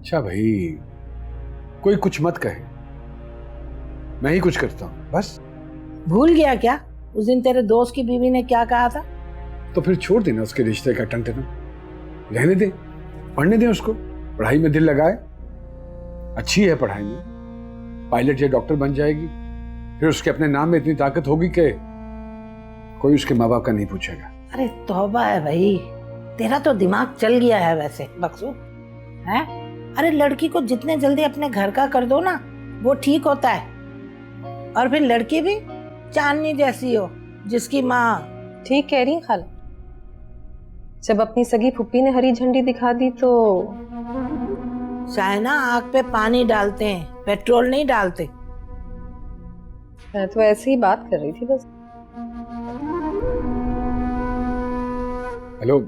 अच्छा भाई, कोई कुछ मत कहे, मैं ही कुछ करता हूँ बस। भूल गया क्या उस दिन तेरे दोस्त की बीवी ने क्या कहा था? तो फिर छोड़ देना उसके रिश्ते का टंटना, रहने दे, पढ़ने दे उसको, पढ़ाई में दिल लगाए, अच्छी है पढ़ाई में, पायलट या डॉक्टर बन जाएगी, फिर उसके अपने नाम में इतनी ताकत होगी कि कोई उसके माँ बाप का नहीं पूछेगा। अरे तौबा है भाई, तेरा तो दिमाग चल गया है वैसे मकसूद है। अरे लड़की को जितने जल्दी अपने घर का कर दो ना वो ठीक होता है, और फिर लड़की भी चांदनी जैसी हो जिसकी माँ। ठीक कह रही है खाला, जब अपनी सगी फुप्पी ने हरी झंडी दिखा दी तो शायना आग पे पानी डालते हैं, पेट्रोल नहीं डालते। मैं तो ऐसे ही बात कर रही थी बस। हेलो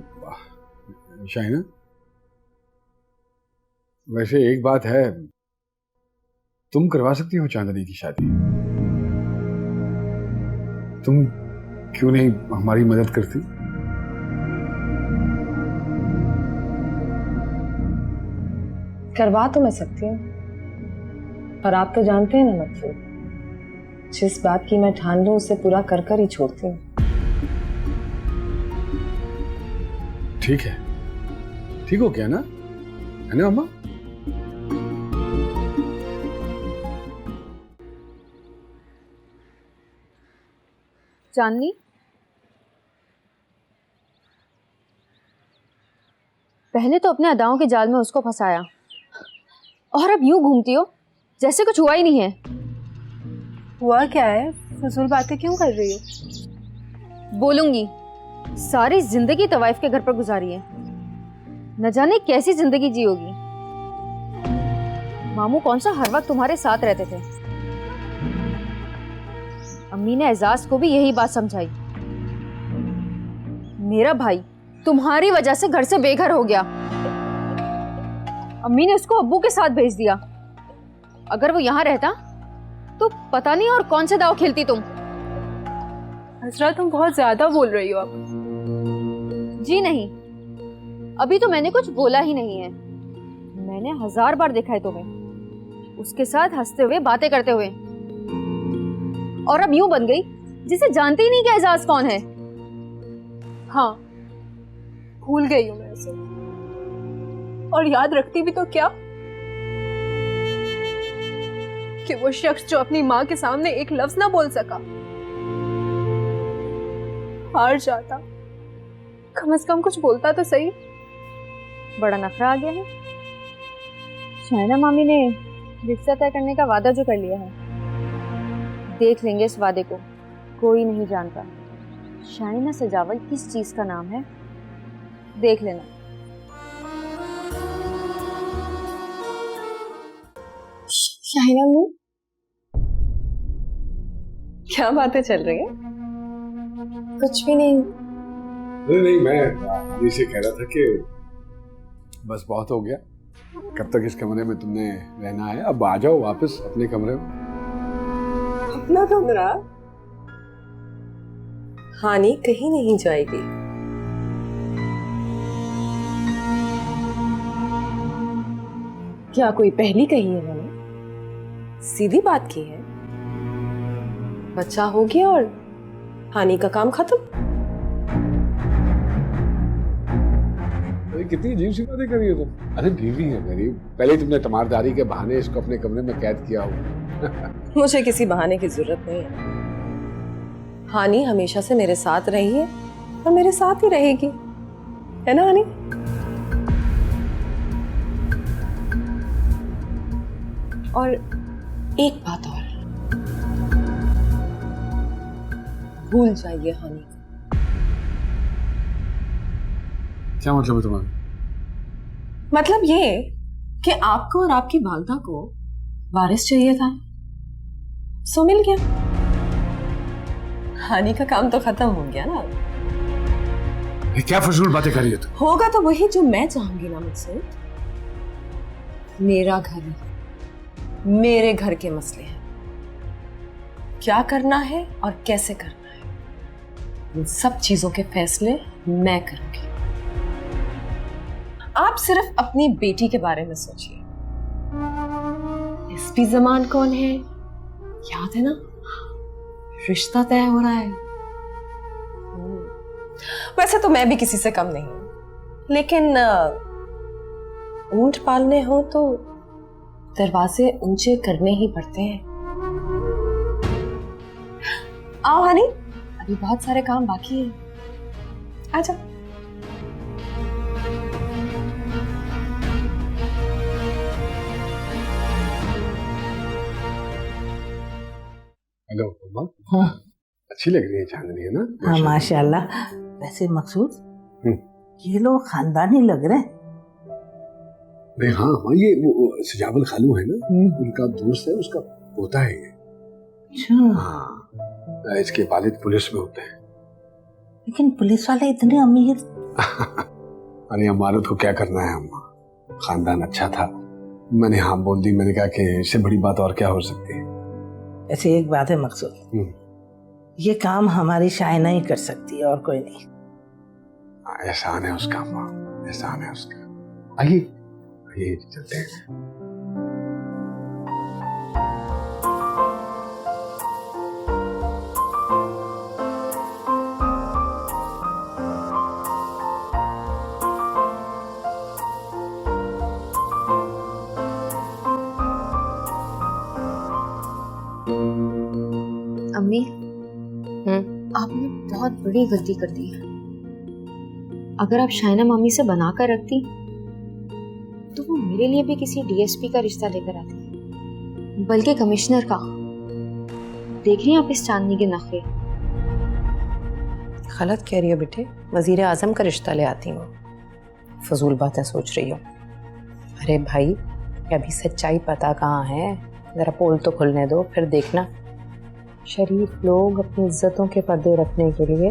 शाइना, वैसे एक बात है, तुम करवा सकती हो चांदनी की शादी, तुम क्यों नहीं हमारी मदद करती? करवा तो मैं सकती हूँ, पर आप तो जानते हैं ना मकसूद, जिस बात की मैं ठान लूं उसे पूरा कर कर ही छोड़ती हूँ। ठीक है, ठीक हो क्या ना, है ना अम्मा? चांदनी, पहले तो अपने अदाओं के जाल में उसको फंसाया और अब यूं घूमती हो जैसे कुछ हुआ ही नहीं है। हुआ क्या है? फजूल बातें क्यों कर रही हो? बोलूंगी, सारी जिंदगी तवाइफ के घर पर गुजारी है, न जाने कैसी जिंदगी जी होगी। मामू कौन सा हर वक्त तुम्हारे साथ रहते थे। अम्मी ने एजाज को भी यही बात समझाई। मेरा भाई तुम्हारी वजह से घर से बेघर हो गया, अम्मी ने उसको अब्बू के साथ भेज दिया। अगर वो यहाँ रहता तो पता नहीं और कौन से दाव खेलती तुम। हजरा तुम बहुत ज्यादा बोल रही हो अब। जी नहीं, अभी तो मैंने कुछ बोला ही नहीं है। मैंने 1000 बार देखा है तुम्हें उसके साथ हंसते हुए बातें करते हुए, और अब यूं बन गई जिसे जानती ही नहीं कि एजाज कौन है। हाँ, भूल गई हूँ मैं उसे, और याद रखती भी तो क्या कि वो शख्स जो अपनी माँ के सामने एक लफ्ज ना बोल सका, हार जाता, कम से कम कुछ बोलता तो सही। बड़ा नखरा आ गया है। शायना मामी ने रिश्ता तय करने का वादा जो कर लिया है, देख लेंगे इस वादे को। कोई नहीं जानता शाइना सजावल किस चीज का नाम है, देख लेना। शाइना मु, क्या बातें चल रही है? कुछ भी नहीं। नहीं, मैं अभी से कह रहा था कि बस बहुत हो गया, कब तक इस कमरे में तुमने रहना है, अब आ जाओ वापस अपने कमरे में। अपना कमरा? हानि कहीं नहीं जाएगी। क्या कोई पहली कही है मैंने? सीधी बात की है, बच्चा हो गया और हानि का काम खत्म। अरे कितनी अजीब सी बातें कर रही हो तुम। अरे बीवी है मेरी, पहले तुमने तमारदारी के बहाने इसको अपने कमरे में कैद किया हो। मुझे किसी बहाने की जरूरत नहीं है। हानि हमेशा से मेरे साथ रही है और मेरे साथ ही रहेगी, है ना हानि? और एक बात और, भूल जाइए हानि को। क्या मतलब है तुम्हारा? मतलब ये कि आपको और आपकी वालदा को वारिस चाहिए था, सो मिल गया। हानि का काम तो खत्म हो गया ना। ये क्या फजूल बातें कर रही हो तुम? होगा तो वही जो मैं चाहूंगी ना मुझसे। मेरा घर है, मेरे घर के मसले हैं, क्या करना है और कैसे करना है, इन सब चीजों के फैसले मैं करूंगी। आप सिर्फ अपनी बेटी के बारे में सोचिए। एसपी जमान कौन है? याद है ना, रिश्ता तय हो रहा है। वैसे तो मैं भी किसी से कम नहीं हूं, लेकिन ऊंट पालने हो तो दरवाजे ऊंचे करने ही पड़ते हैं। आओ हनी, अभी बहुत सारे काम बाकी है, आजा। हेलो मम्मा। हाँ अच्छी लग रही है चांदनी, है ना? हाँ माशाल्लाह। वैसे मकसूद, हम्म। ये लोग खानदानी लग रहे हैं। नहीं हाँ हाँ, ये वो सजावल खालू है ना, उनका दोस्त है, उसका पोता है ये। अच्छा, हाँ, इसके वालिद पुलिस में होते हैं। लेकिन पुलिस वाले इतने अमीर। अरे हमारे को क्या करना है अम्मा, खानदान अच्छा था, मैंने हाँ बोल दी। मैंने कहा कि इससे बड़ी बात और क्या हो सकती है। ऐसे एक बात है मकसूद, ये काम हमारी शायना ही कर सकती है और कोई नहीं। एहसान है उसका अम्मा, एहसान है उसका। आइए आइए चलते हैं। अम्मी, आपने बहुत बड़ी गलती कर दी है। अगर आप शाइना मामी से बना कर रखती तो वो मेरे लिए भी किसी डीएसपी का रिश्ता लेकर आती, बल्कि कमिश्नर का। देख रही हैं आप इस चांदनी के नखरे। गलत कह रही हो बेटे, वजीर आजम का रिश्ता ले आती हूँ। फजूल बातें सोच रही हो। अरे भाई, अभी सच्चाई पता कहाँ है, जरा पोल तो खुलने दो, फिर देखना। शरीफ लोग अपनी इज्जतों के पर्दे रखने के लिए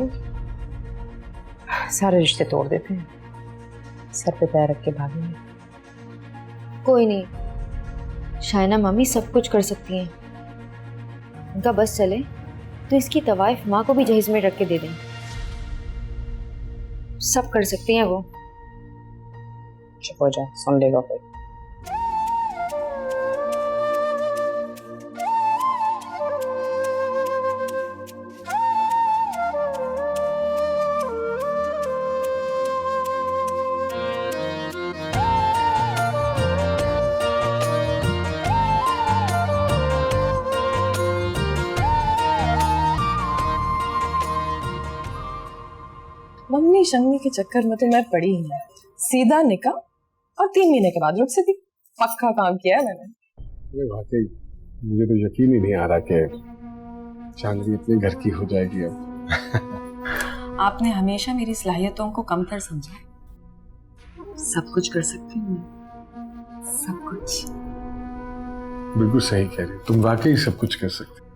सारे रिश्ते तोड़ देते हैं, सर पे पैर रख के भागेंगे। कोई नहीं, शाइना मामी सब कुछ कर सकती हैं। उनका बस चले तो इसकी तवाइफ माँ को भी जहेज में रख के दे दें। सब कर सकती हैं वो। चुप हो जा, सुन लेगा कोई। मम्मी शम्मी के चक्कर में तो मैं पड़ी ही नहीं। सीधा निकाह और 3 महीने के बाद रुक सी थी। पक्का काम किया है मैंने। अरे वाकई मुझे तो यकीन ही नहीं आ रहा कि चांदनी इतने घर की हो जाएगी अब। आपने हमेशा मेरी सलाहियतों को कमतर समझा है। सब कुछ कर सकती हूँ, सब कुछ। बिल्कुल सही कह रही, तुम वाकई सब कुछ कर सकते हो।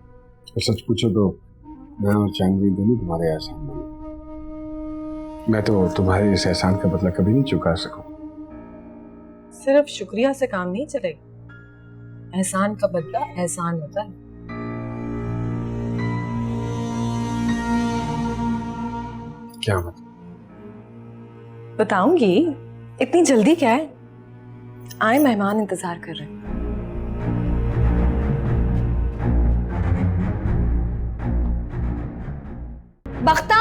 और सच पूछो तो मैं और चांदनी दोनों तुम्हारे एहसान बने। मैं तो तुम्हारे इस एहसान का बदला कभी नहीं चुका सकूं। सिर्फ शुक्रिया से काम नहीं चलेगा, एहसान का बदला एहसान होता है। क्या मतलब? बताऊंगी, इतनी जल्दी क्या है? आए मेहमान इंतजार कर रहे हैं। बख्ता,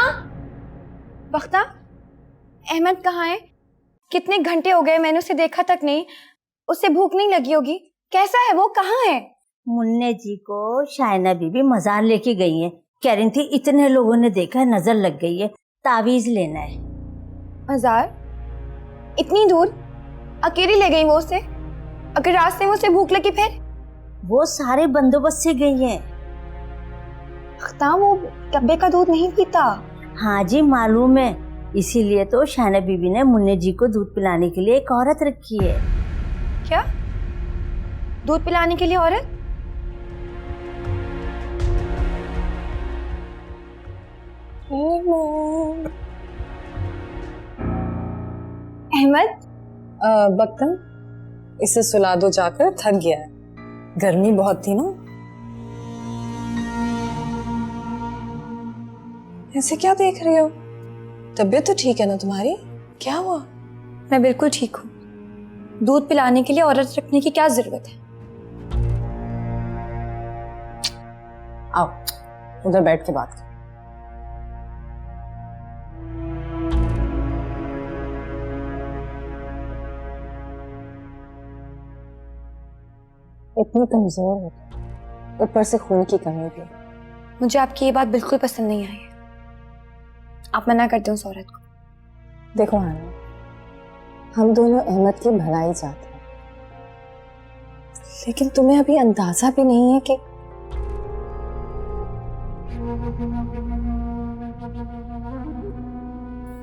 बख्ता, अहमद कहाँ है? कितने घंटे हो गए, मैंने उसे देखा तक नहीं। उसे भूख नहीं लगी होगी। कैसा है वो, कहाँ है? मुन्ने जी को शाइना बीबी मजार लेके गई है। कह रही थी इतने लोगों ने देखा है, नजर लग गई है, तावीज लेना है। मजार? इतनी दूर अकेली ले गई वो उसे? अगर रास्ते में उसे भूख लगी फिर? वो सारे बंदोबस्त से गई है। बख्ता, वो डब्बे का दूध नहीं पीता। हाँ जी मालूम है, इसीलिए तो शाइना बीबी ने मुन्ने जी को दूध पिलाने के लिए एक औरत रखी है। क्या? दूध पिलाने के लिए औरत? अहमद, बख्तम, इसे सुला दो जाकर, थक गया है। गर्मी बहुत थी ना। ऐसे क्या देख रही हो? तबीयत तो ठीक है ना तुम्हारी? क्या हुआ? मैं बिल्कुल ठीक हूँ। दूध पिलाने के लिए औरत रखने की क्या जरूरत है? आओ उधर बैठ के बात करो। इतनी कमजोर हो, ऊपर से खून की कमी भी। मुझे आपकी ये बात बिल्कुल पसंद नहीं आई है। आप मना करते हो उस औरत को। देखो हानी, हम दोनों अहमद की भलाई चाहते हैं, लेकिन तुम्हें अभी अंदाजा भी नहीं है कि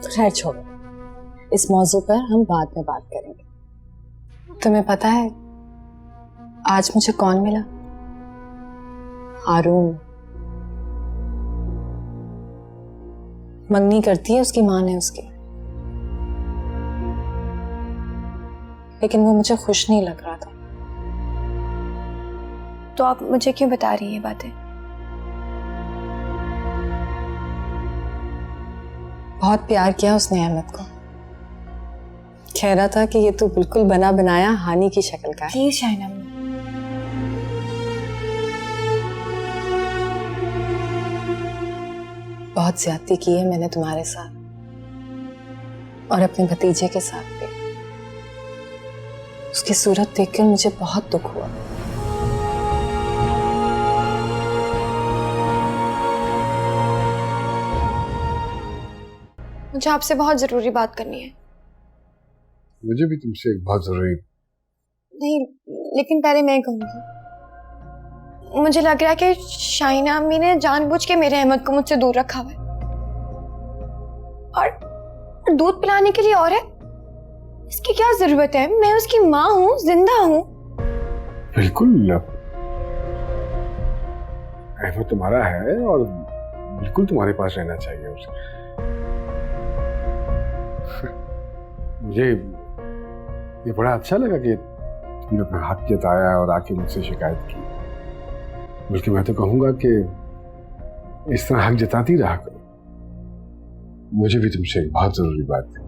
खैर छोड़ो, इस मौजू पर हम बाद में बात करेंगे। तुम्हें पता है आज मुझे कौन मिला? हारून। मंगनी करती है उसकी माँ ने उसकी, लेकिन वो मुझे खुश नहीं लग रहा था। तो आप मुझे क्यों बता रही हैं ये बातें? बहुत प्यार किया उसने अहमद को, कह रहा था कि ये तो बिल्कुल बना बनाया हानि की शक्ल का है। प्लीज शाइना, बहुत ज्यादती की है मैंने तुम्हारे साथ और अपने भतीजे के साथ भी। उसकी सूरत देखकर मुझे बहुत दुख हुआ। मुझे आपसे बहुत जरूरी बात करनी है। मुझे भी तुमसे एक बहुत जरूरी। नहीं, लेकिन पहले मैं कहूंगी। मुझे लग रहा है कि शाइना अम्मी ने जानबूझ के मेरे अहमद को मुझसे दूर रखा हुआ है। और दूध पिलाने के लिए और है, इसकी क्या जरूरत है? मैं उसकी माँ हूँ, जिंदा हूँ। बिल्कुल, अहमद तुम्हारा है और बिल्कुल तुम्हारे पास रहना चाहिए उसे। मुझे ये बड़ा अच्छा लगा कि तुमने अपना हाथ जताया और आके मुझसे शिकायत की। बल्कि मैं तो कहूंगा कि इस तरह हक जताती रहा करो। मुझे भी तुमसे एक बहुत जरूरी बात है।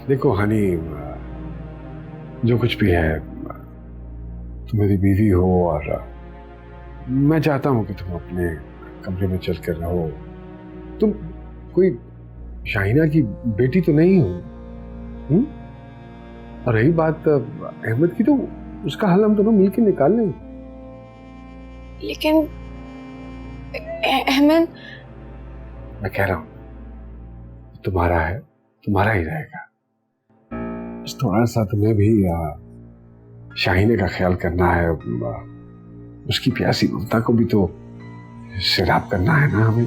देखो हानि, जो कुछ भी है, तुम मेरी बीवी हो और मैं चाहता हूं कि तुम अपने कमरे में चल कर रहो। तुम कोई शाहिना की बेटी तो नहीं हो। और रही बात अहमद की, तो उसका हल हम दोनों मिलकर निकाल लेंगे। लेकिन अहमद, मैं कह रहा हूं तुम्हारा है, तुम्हारा ही रहेगा। बस थोड़ा सा तुम्हें भी शाहीने का ख्याल करना है। उसकी प्यासी ममता को भी तो सैराब करना है ना हमें।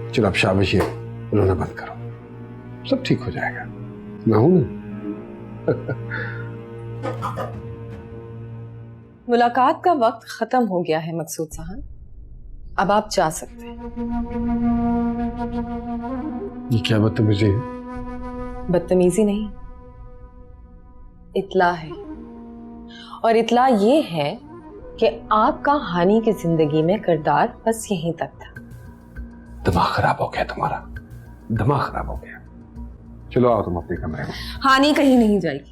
चलो अब शाबाश, ये रोना बंद करो, सब ठीक हो जाएगा। मैं हूं ना। मुलाकात का वक्त खत्म हो गया है मकसूद साहब, अब आप जा सकते हैं। ये क्या बदतमीजी है? बदतमीजी नहीं, इत्ला है। और इत्ला ये है कि आपका हानि की जिंदगी में किरदार बस यहीं तक था। दिमाग खराब हो गया तुम्हारा, दिमाग खराब हो गया। चलो आओ तुम अपने कमरे में। हानि कहीं नहीं जाएगी।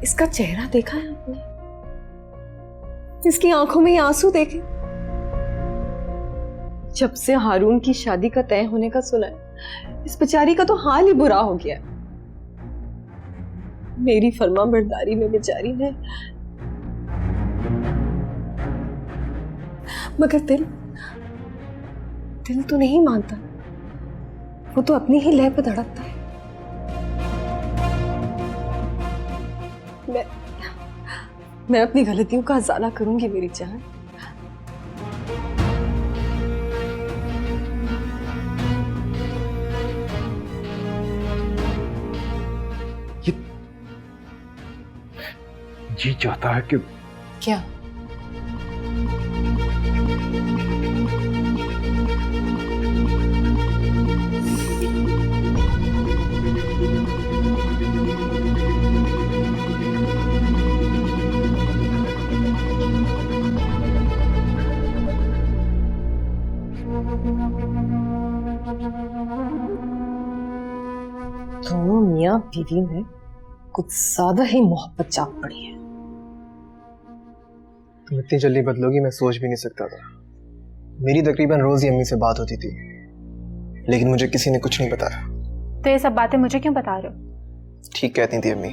इसका चेहरा देखा है आपने? इसकी आंखों में आंसू देखे। जब से हारून की शादी का तय होने का सुना है, इस बेचारी का तो हाल ही बुरा हो गया। मेरी फर्मा बरदारी में बेचारी ने, मगर दिल तो नहीं मानता। वो तो अपनी ही लय पर धड़कता है। मैं अपनी गलतियों का अज़ाला करूंगी मेरी जान। ये जी चाहता है कि क्या? तो मियां बीवी में कुछ ज्यादा ही मोहब्बत जाग पड़ी है। तुम इतनी जल्दी बदलोगी मैं सोच भी नहीं सकता था। मेरी तकरीबन रोज ही अम्मी से बात होती थी, लेकिन मुझे किसी ने कुछ नहीं बताया। तो ये सब बातें मुझे क्यों बता रहे हो? ठीक कहती थी अम्मी,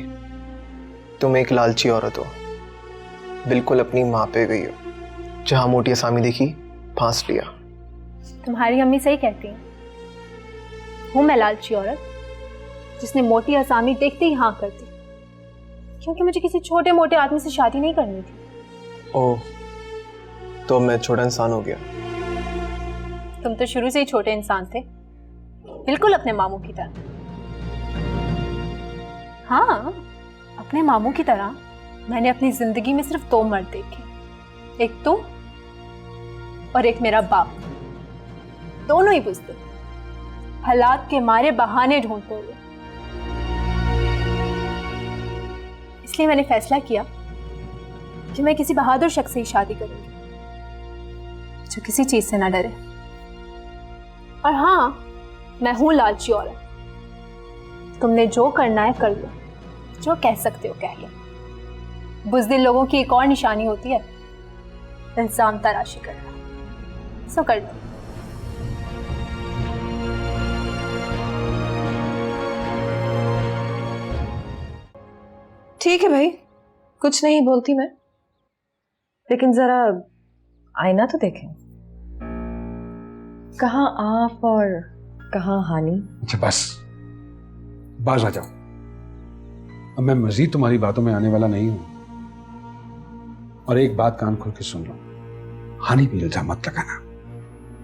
तुम एक लालची औरत हो, बिल्कुल अपनी माँ पे गई हो, जहाँ मोटी असामी देखी फांस लिया। तुम्हारी अम्मी सही कहती हैं। हूँ मैं लालची औरत जिसने मोटी असामी देखते ही हाँ कर दी, क्योंकि मुझे किसी छोटे मोटे आदमी से शादी नहीं करनी थी। ओह, तो मैं छोटा इंसान हो गया। तुम तो शुरू से ही छोटे इंसान थे, बिल्कुल अपने मामू की तरह। हाँ, अपने मामू की तरह मैंने अपनी जिंदगी में सिर्फ 2 मर्द देखे, एक तुम और एक मेरा बाप। दोनों ही बुज़दिल, हालात के मारे बहाने ढूंढते हुए। इसलिए मैंने फैसला किया कि मैं किसी बहादुर शख्स से ही शादी करूंगी, जो किसी चीज से ना डरे। और हाँ, मैं हूं लालची औरत। तुमने जो करना है कर लो, जो कह सकते हो कह लो। बुज़दिल लोगों की एक और निशानी होती है इल्जाम तराशी करना, सो कर लो। ठीक है भाई, कुछ नहीं बोलती मैं, लेकिन जरा आईना तो देखें। कहाँ आप और कहाँ हानि। अच्छा बस, बाज आ जाओ। अब मैं मजीद तुम्हारी बातों में आने वाला नहीं हूं। और एक बात कान खोल के सुन लो, हानि पे इल्जाम मत लगाना।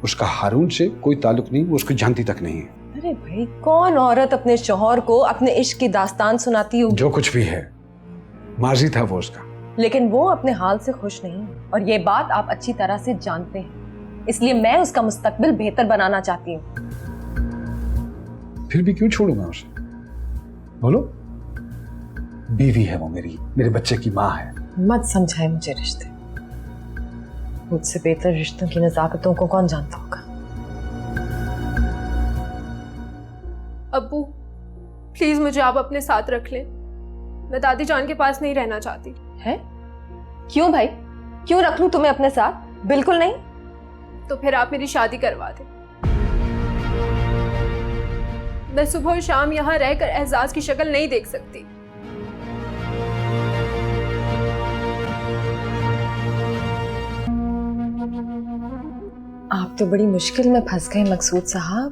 उसका हारून से कोई ताल्लुक नहीं, वो उसको जानती तक नहीं है। अरे भाई, कौन औरत अपने शौहर को अपने इश्क की दास्तान सुनाती होगी? जो कुछ भी है, माजी था वो उसका, लेकिन वो अपने हाल से खुश नहीं है, और ये बात आप अच्छी तरह से जानते हैं। इसलिए मैं उसका मुस्तकबिल बेहतर बनाना चाहती हूँ। फिर भी क्यों छोड़ूंगा उसे? बोलो। बीवी है वो मेरी, मेरे बच्चे की माँ है। मत समझाए मुझे रिश्ते। मुझसे बेहतर रिश्तों की नजाकतों को कौन जानता होगा। अब्बू, प्लीज मुझे आप अपने साथ रख लें। मैं दादी जान के पास नहीं रहना चाहती। है? क्यों भाई, क्यों रख लूं तुम्हें अपने साथ? बिल्कुल नहीं। तो फिर आप मेरी शादी करवा दें। मैं सुबह और शाम यहाँ रहकर एहसास की शक्ल नहीं देख सकती। आप तो बड़ी मुश्किल में फंस गए मकसूद साहब।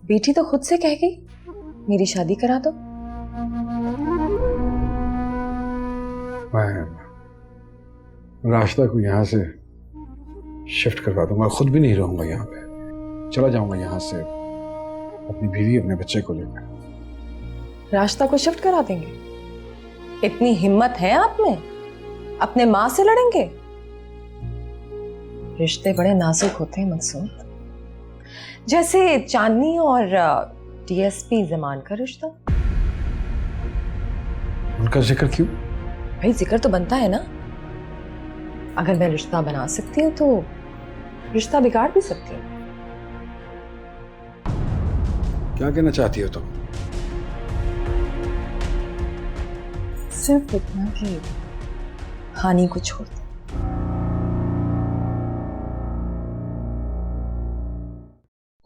बेटी तो खुद से कह गई मेरी शादी करा दो। मैं रास्ता को यहाँ से शिफ्ट करवा दूंगा, खुद भी नहीं रहूंगा यहाँ पे। चला जाऊंगा यहाँ से अपनी बीवी अपने बच्चे को लेकर। रास्ता को शिफ्ट करा देंगे? इतनी हिम्मत है आप में? अपने माँ से लड़ेंगे? रिश्ते बड़े नाजुक होते हैं मकसूद, जैसे चांदनी और डीएसपी जमान का रिश्ता। उनका जिक्र क्यों? भाई जिक्र तो बनता है ना। अगर मैं रिश्ता बना सकती हूँ तो रिश्ता बिगाड़ भी सकती हूँ। क्या कहना चाहती हो तुम? सिर्फ इतना कि हानि को छोड़ दो।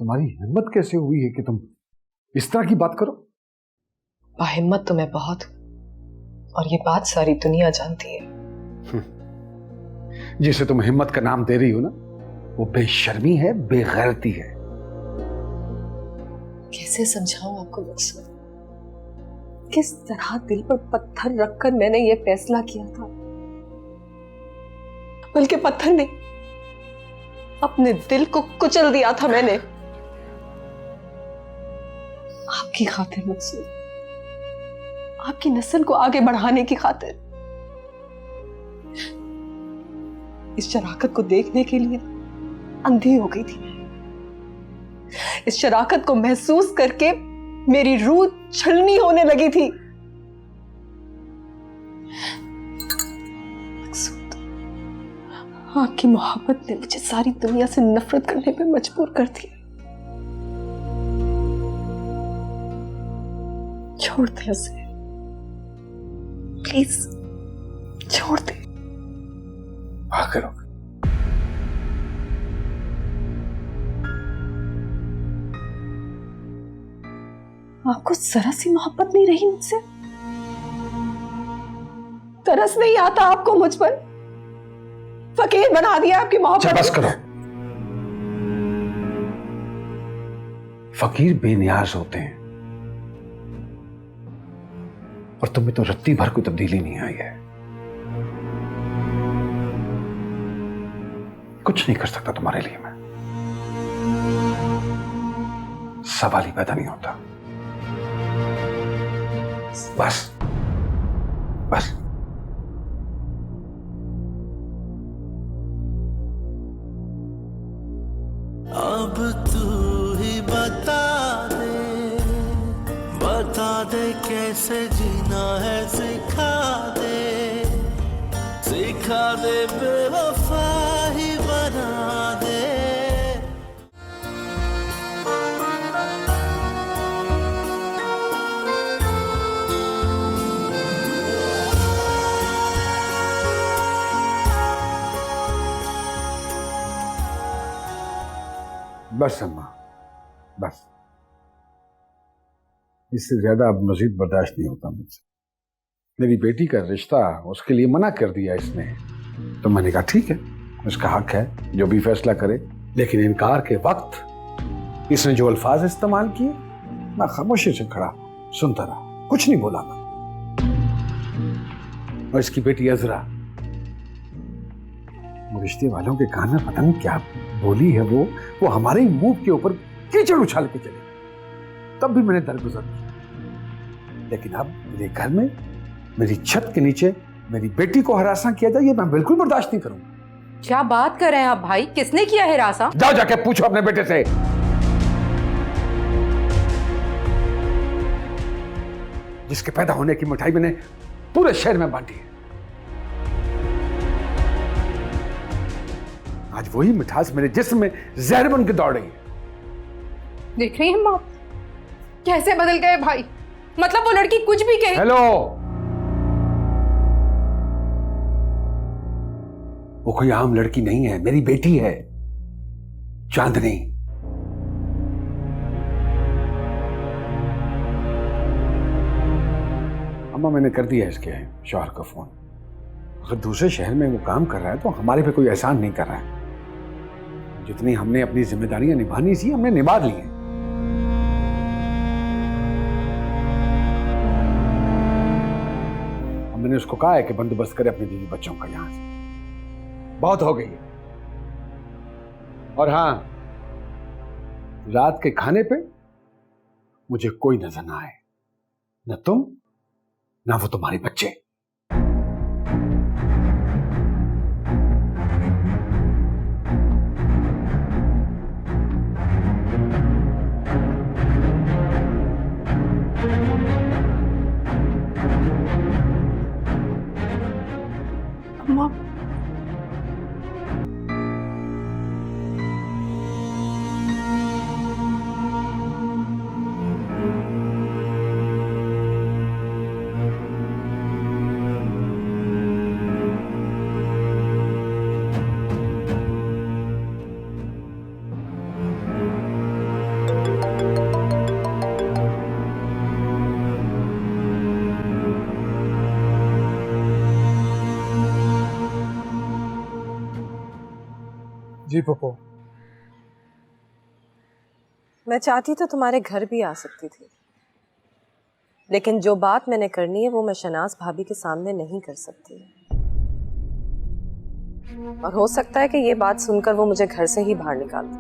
तुम्हारी हिम्मत कैसे हुई है कि तुम इस तरह की बात करो? हिम्मत तो मैं बहुत हूं, और ये बात सारी दुनिया जानती है। जिसे तुम हिम्मत का नाम दे रही हो ना, वो बेशर्मी है, बेगैरती है। कैसे समझाऊं आपको मकसूद? किस तरह दिल पर पत्थर रखकर मैंने ये फैसला किया था। बल्कि पत्थर नहीं, अपने दिल को कुचल दिया था मैंने आपकी खातिर मकसूद, आपकी नस्ल को आगे बढ़ाने की खातिर। इस शराकत को देखने के लिए अंधी हो गई थी मैं। इस शराकत को महसूस करके मेरी रूह छलनी होने लगी थी। मकसूद, आपकी मोहब्बत ने मुझे सारी दुनिया से नफरत करने पे मजबूर कर दिया। छोड़ दे उसे, प्लीज छोड़ दे। करो। आपको जरा सी मोहब्बत नहीं रही मुझसे? तरस नहीं आता आपको मुझ पर? फकीर बना दिया आपकी मोहब्बत। बस करो। फकीर बेनियाज होते हैं और तुम्हें तो रत्ती भर कोई तब्दीली नहीं आई है। कुछ नहीं कर सकता तुम्हारे लिए मैं। सवाल ही पैदा नहीं होता। बस बस। अब तू ही बता दे कैसे जीना है, सिखा दे बेवफा ही बना दे। बस अम्मा, बस। इससे ज्यादा अब मजीद बर्दाश्त नहीं होता मुझसे। मेरी बेटी का रिश्ता उसके लिए मना कर दिया इसने, तो मैंने कहा ठीक है, इसका हक है जो भी फैसला करे। लेकिन इनकार के वक्त इसने जो अल्फाज इस्तेमाल किए, मैं खामोशी से खड़ा सुनता रहा, कुछ नहीं बोला मैं। और इसकी बेटी अजरा रिश्ते वालों के कान में पता नहीं क्या बोली है, वो हमारे ही मुंह के ऊपर कीचड़ उछाल के चले। तब भी मैंने दरगुजर किया। लेकिन अब मेरे घर में, मेरी छत के नीचे मेरी बेटी को हरासा किया जाए, ये मैं बिल्कुल बर्दाश्त नहीं करूंगा। क्या बात कर रहे हैं आप भाई? किसने किया है हरासा? जाओ जाके पूछो अपने बेटे से। जिसके पैदा होने की मिठाई मैंने पूरे शहर में बांटी है, आज वही मिठास मेरे जिस्म में जहर बन के दौड़ रही है। देख रही हैं माँ कैसे बदल गए भाई? मतलब वो लड़की कुछ भी कहे। हेलो, वो कोई आम लड़की नहीं है, मेरी बेटी है चांदनी। अम्मा, मैंने कर दिया इसके शौहर को फोन। अगर दूसरे शहर में वो काम कर रहा है तो हमारे पे कोई एहसान नहीं कर रहा है। जितनी हमने अपनी जिम्मेदारियां निभानी थी हमने निभा ली हैं। मैंने उसको कहा है कि बंदोबस्त करे अपने बीवी बच्चों का, यहां से बहुत हो गई है। और हां, रात के खाने पे मुझे कोई नजर ना आए, न तुम ना वो तुम्हारे बच्चे। माँ जी पप्पू, मैं चाहती तो तुम्हारे घर भी आ सकती थी, लेकिन जो बात मैंने करनी है वो मैं शनाज भाभी के सामने नहीं कर सकती। और हो सकता है कि ये बात सुनकर वो मुझे घर से ही बाहर निकाल दे।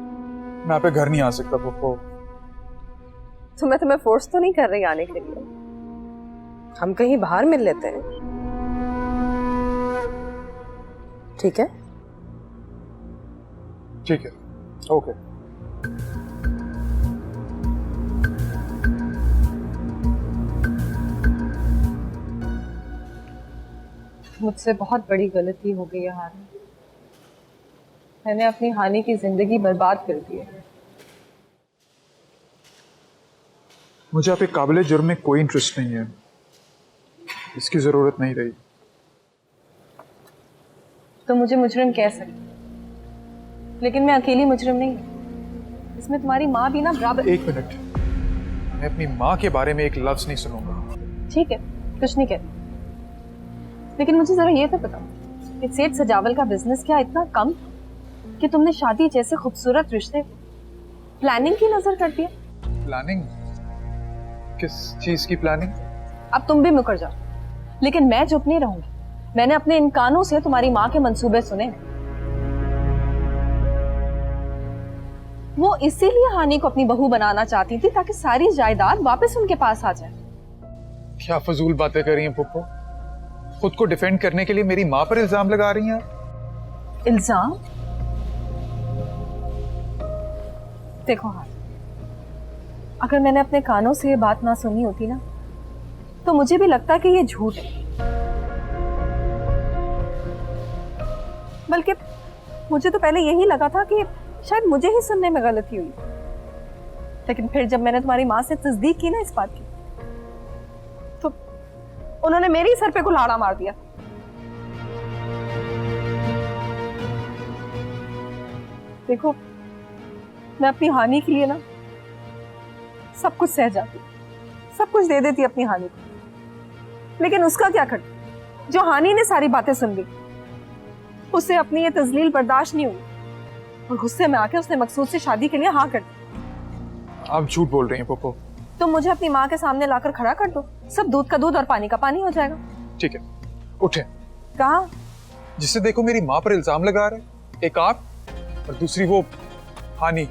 मैं आप पे घर नहीं आ सकता पप्पू। तो मैं तुम्हें फोर्स तो नहीं कर रही आने के लिए, हम कहीं बाहर मिल लेते हैं, ठीक है? ठीक है, ओके। मुझसे बहुत बड़ी गलती हो गई है हानि। मैंने अपनी हानि की जिंदगी बर्बाद कर दी है। मुझे आप एक काबिल जुर्म में कोई इंटरेस्ट नहीं है, इसकी जरूरत नहीं रही। तो मुझे मुजरिम कह सकते, लेकिन मैं अकेली मुजरिम नहीं हूँ। इसमें तुम्हारी माँ भी ना बराबर। एक मिनट, मैं अपनी माँ के बारे में एक लफ्ज नहीं सुनूंगा। ठीक है, कुछ नहीं कहती, लेकिन मुझे जरा ये तो बताओ कि सेठ सजावल का बिजनेस क्या इतना कम कि तुमने शादी जैसे खूबसूरत रिश्ते प्लानिंग की नजर कर दिया? प्लानिंग? किस चीज की प्लानिंग? अब तुम भी मुकर जाओ, लेकिन मैं चुप नहीं रहूंगी। मैंने अपने इन कानों से तुम्हारी माँ के मंसूबे सुने। वो इसीलिए हानि को अपनी बहू बनाना चाहती थी ताकि सारी जायदाद वापस उनके पास आ जाए। क्या फजूल बातें कर रही हैं पुप्पो? खुद को डिफेंड करने के लिए मेरी माँ पर इल्जाम लगा रही हैं आप? इल्जाम? देखो हाँ, अगर मैंने अपने कानों से ये बात ना सुनी होती ना, तो मुझे भी लगता कि ये झूठ है। बल्कि मुझे तो पहले यही लगा था कि शायद मुझे ही सुनने में गलती हुई, लेकिन फिर जब मैंने तुम्हारी माँ से तस्दीक की ना इस बात की, तो उन्होंने मेरे ही सर पे कुल्हाड़ा मार दिया। देखो, मैं अपनी हानि के लिए ना सब कुछ सह जाती, सब कुछ दे देती अपनी हानि को, लेकिन उसका क्या करती जो हानि ने सारी बातें सुन ली? उसे अपनी ये तजलील बर्दाश्त नहीं हुई और गुस्से में आके उसने मकसूद से शादी के लिए हाँ कर दी। आप झूठ बोल रही हैं पुप्पो। तुम मुझे अपनी माँ के सामने लाकर खड़ा कर दो, सब दूध का दूध और पानी का पानी हो जाएगा। ठीक है, उठे। कहाँ? जिससे देखो मेरी माँ पर इल्जाम लगा रहे, एक आप और दूसरी वो हानि।